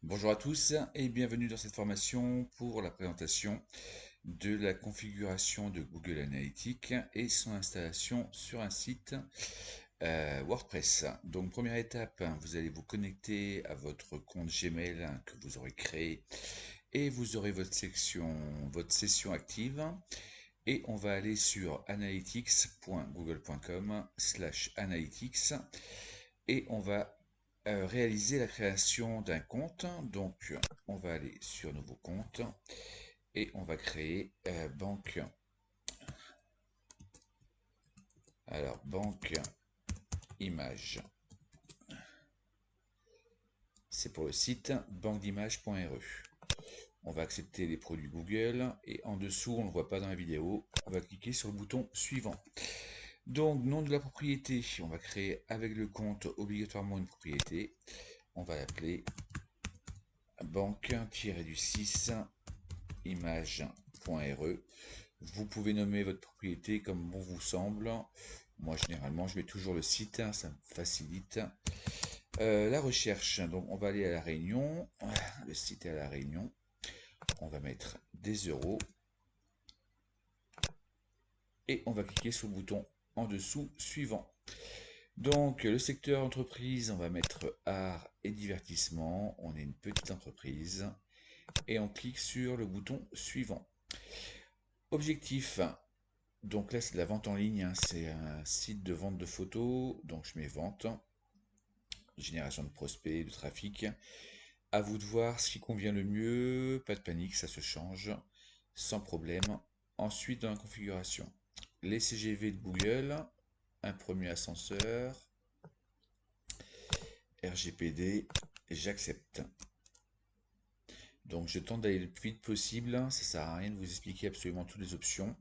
Bonjour à tous et bienvenue dans cette formation pour la présentation de la configuration de Google Analytics et son installation sur un site WordPress. Donc première étape, vous allez vous connecter à votre compte Gmail que vous aurez créé et vous aurez votre session active. Et on va aller sur analytics.google.com/analytics et on va réaliser la création d'un compte. Donc on va aller sur nouveau compte et on va créer banque. Alors banque image. C'est pour le site banquedimage.re. On va accepter les produits Google et en dessous, on ne le voit pas dans la vidéo, on va cliquer sur le bouton suivant. Donc, nom de la propriété, on va créer avec le compte obligatoirement une propriété. On va l'appeler banque-du-6 image.re. Vous pouvez nommer votre propriété comme bon vous semble. Moi, généralement, je mets toujours le site, ça me facilite. La recherche, donc on va aller à la Réunion. Le site est à la Réunion. On va mettre des euros. Et on va cliquer sur le bouton en dessous suivant. Donc le secteur entreprise, on va mettre art et divertissement. On est une petite entreprise. Et on clique sur le bouton suivant. Objectif. Donc là, c'est de la vente en ligne, c'est un site de vente de photos, donc je mets vente, génération de prospects, de trafic. À vous de voir ce qui convient le mieux, pas de panique, ça se change sans problème. Ensuite, dans la configuration, les CGV de Google, un premier ascenseur, RGPD, j'accepte. Donc je tente d'aller le plus vite possible, ça sert à rien de vous expliquer absolument toutes les options.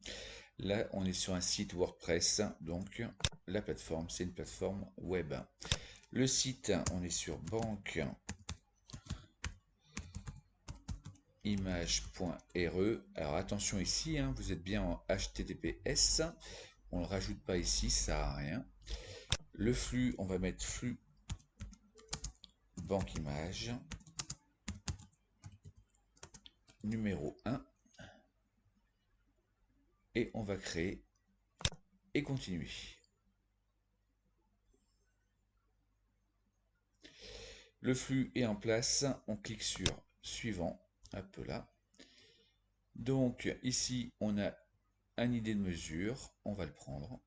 Là, on est sur un site WordPress, donc la plateforme, c'est une plateforme web. Le site, on est sur banqueimage.re. Alors attention ici, vous êtes bien en HTTPS. On ne le rajoute pas ici, ça sert à rien. Le flux, on va mettre flux banque image numéro 1 et on va créer et continuer. Le flux est en place, on clique sur suivant, hop là. Donc ici on a un idée de mesure, on va le prendre,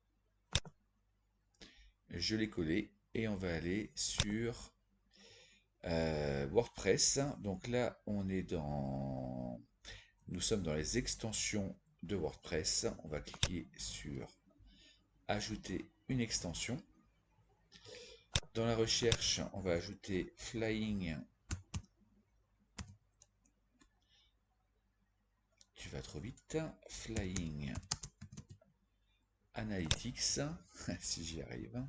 je l'ai collé et on va aller sur WordPress. Donc là nous sommes dans les extensions de WordPress, on va cliquer sur ajouter une extension. Dans la recherche, on va ajouter Flying. Tu vas trop vite. Flying Analytics, si j'y arrive.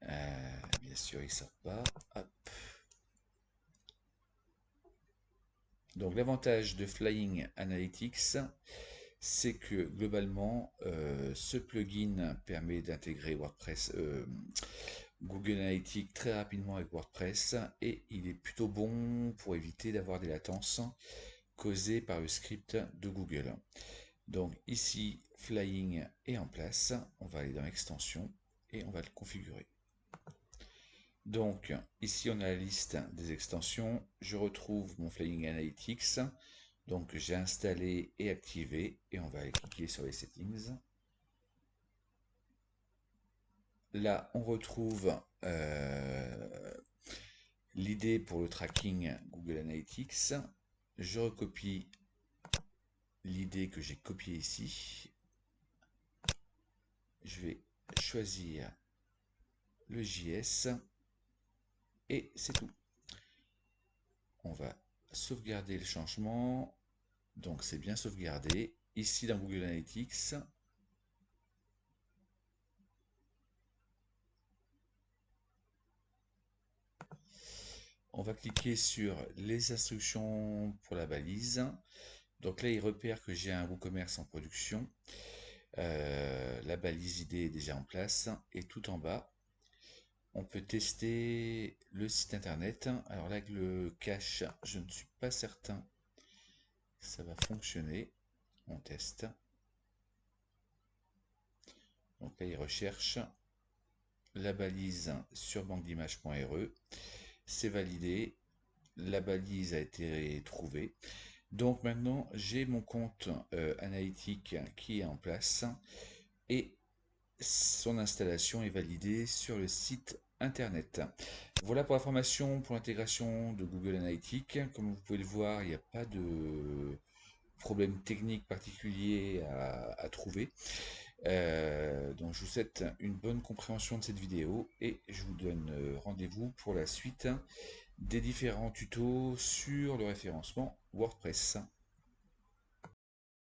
Bien sûr, il ne sort pas. Hop. Donc l'avantage de Flying Analytics, c'est que globalement, ce plugin permet d'intégrer Google Analytics très rapidement avec WordPress et il est plutôt bon pour éviter d'avoir des latences causées par le script de Google. Donc ici, Flying est en place. On va aller dans Extension et on va le configurer. Donc ici, on a la liste des extensions. Je retrouve mon Flying Analytics. Donc j'ai installé et activé et on va aller cliquer sur les settings. Là, on retrouve l'idée pour le tracking Google Analytics. Je recopie l'idée que j'ai copiée ici. Je vais choisir le JS et c'est tout. On va sauvegarder le changement. Donc c'est bien sauvegardé. Ici dans Google Analytics, on va cliquer sur les instructions pour la balise. Donc là, il repère que j'ai un WooCommerce en production. La balise ID est déjà en place. Et tout en bas, On peut tester le site internet. Alors là, avec le cache, je ne suis pas certain que ça va fonctionner. On teste. Donc là, il recherche la balise sur banqued'images.re. C'est validé. La balise a été trouvée. Donc maintenant, j'ai mon compte analytique qui est en place et son installation est validée sur le site internet. Voilà pour la formation pour l'intégration de Google Analytics. Comme vous pouvez le voir, il n'y a pas de problème technique particulier à trouver. Donc je vous souhaite une bonne compréhension de cette vidéo et je vous donne rendez-vous pour la suite des différents tutos sur le référencement WordPress.